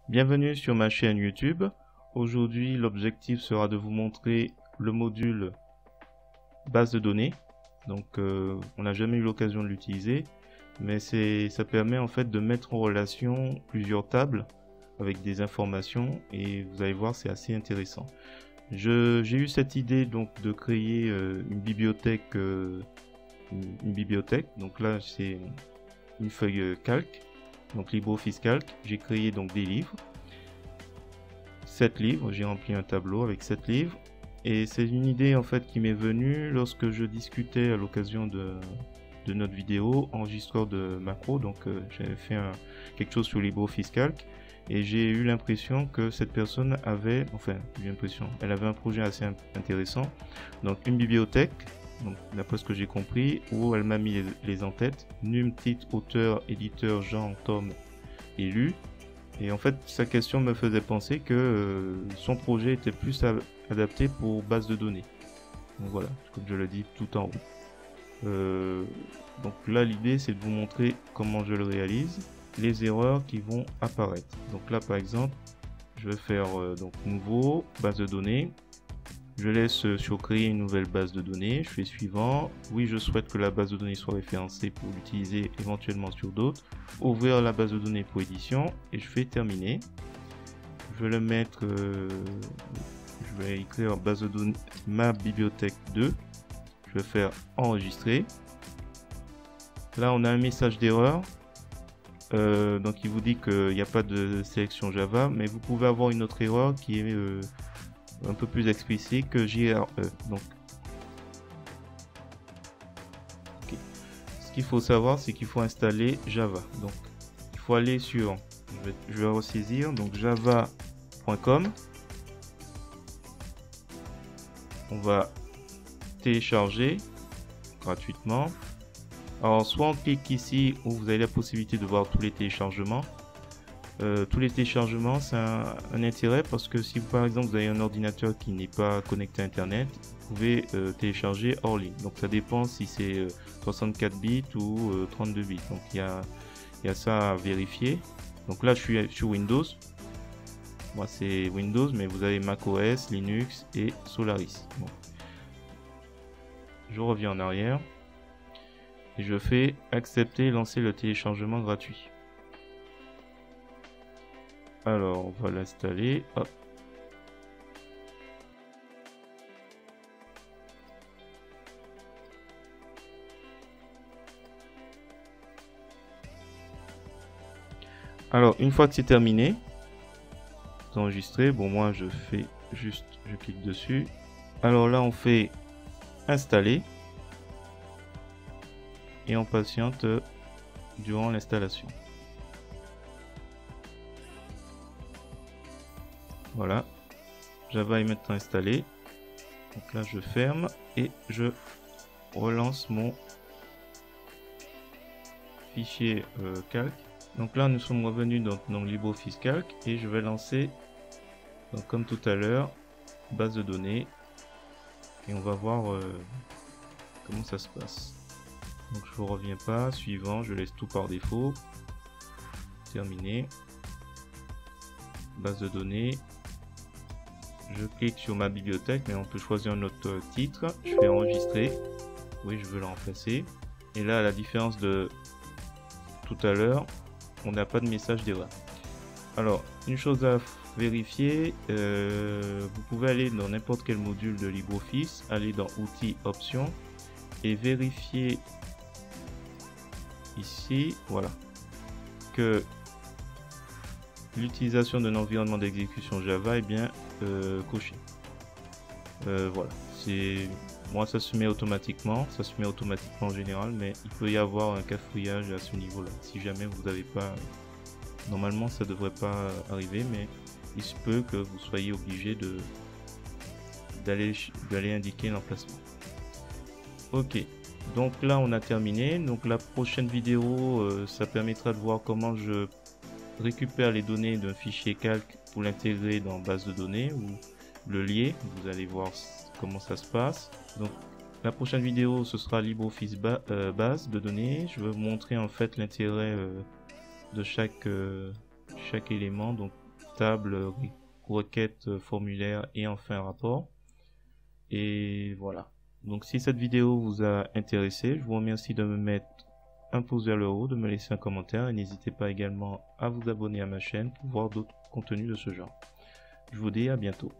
Bienvenue sur ma chaîne YouTube. Aujourd'hui, l'objectif sera de vous montrer le module base de données. Donc, on n'a jamais eu l'occasion de l'utiliser, mais ça permet en fait de mettre en relation plusieurs tables avec des informations et vous allez voir, c'est assez intéressant. J'ai eu cette idée donc de créer une bibliothèque. Donc là, c'est une feuille calque. Donc LibreOffice Calc, j'ai créé donc des livres, 7 livres, j'ai rempli un tableau avec 7 livres et c'est une idée en fait qui m'est venue lorsque je discutais à l'occasion de notre vidéo enregistreur de macro. Donc j'avais fait quelque chose sur LibreOffice Calc et j'ai eu l'impression que cette personne avait, elle avait un projet assez intéressant, donc une bibliothèque. Donc, d'après ce que j'ai compris, où elle m'a mis les en-têtes, num, titre, auteur, éditeur, genre, tome et lu. Et en fait, sa question me faisait penser que son projet était plus adapté pour base de données. Donc voilà, comme je le dis tout en haut. Donc là, l'idée, c'est de vous montrer comment je le réalise, les erreurs qui vont apparaître. Donc là, par exemple, je vais faire donc nouveau, base de données. Je laisse sur créer une nouvelle base de données, je fais suivant, oui je souhaite que la base de données soit référencée pour l'utiliser éventuellement sur d'autres, ouvrir la base de données pour édition et je fais terminer. Je vais le mettre, je vais écrire base de données, ma bibliothèque 2, je vais faire enregistrer. Là on a un message d'erreur, donc il vous dit qu'il n'y a pas de sélection Java, mais vous pouvez avoir une autre erreur qui est un peu plus explicite que JRE. Donc, okay. Ce qu'il faut savoir, c'est qu'il faut installer Java. Donc, il faut aller sur, je vais ressaisir, donc java.com. On va télécharger gratuitement. Alors, soit on clique ici où vous avez la possibilité de voir tous les téléchargements. Tous les téléchargements, c'est un intérêt parce que si par exemple vous avez un ordinateur qui n'est pas connecté à internet, vous pouvez télécharger hors ligne. Donc ça dépend si c'est 64 bits ou 32 bits. Donc il y a ça à vérifier. Donc là je suis sur Windows. Moi c'est Windows, mais vous avez macOS, Linux et Solaris. Bon. Je reviens en arrière et je fais accepter et lancer le téléchargement gratuit. Alors, on va l'installer. Hop. Alors, une fois que c'est terminé, enregistré. Bon, moi, je fais juste, je clique dessus. Alors là, on fait installer et on patiente durant l'installation. Voilà, Java est maintenant installé. Donc là, je ferme et je relance mon fichier calque. Donc là, nous sommes revenus dans LibreOffice Calc et je vais lancer, donc, comme tout à l'heure, base de données et on va voir comment ça se passe. Donc je ne reviens pas, suivant, je laisse tout par défaut. Terminé. Base de données. Je clique sur ma bibliothèque, mais on peut choisir un autre titre. Je fais enregistrer. Oui, je veux le remplacer. Et là, à la différence de tout à l'heure, on n'a pas de message d'erreur. Alors, une chose à vérifier, vous pouvez aller dans n'importe quel module de LibreOffice, aller dans Outils, Options, et vérifier ici, voilà, que l'utilisation d'un environnement d'exécution Java est bien coché. Voilà, moi ça se met automatiquement, en général, mais il peut y avoir un cafouillage à ce niveau-là. Si jamais vous n'avez pas, normalement ça devrait pas arriver, mais il se peut que vous soyez obligé d'aller indiquer l'emplacement. Ok, donc là on a terminé. Donc la prochaine vidéo, ça permettra de voir comment je récupère les données d'un fichier calque pour l'intégrer dans base de données ou le lier. Vous allez voir comment ça se passe. Donc la prochaine vidéo, ce sera LibreOffice base de données. Je vais vous montrer en fait l'intérêt de chaque élément. Donc table, requête, formulaire et enfin rapport. Et voilà. Donc si cette vidéo vous a intéressé, je vous remercie de me mettre un pouce vers le haut, de me laisser un commentaire et n'hésitez pas également à vous abonner à ma chaîne pour voir d'autres contenus de ce genre. Je vous dis à bientôt.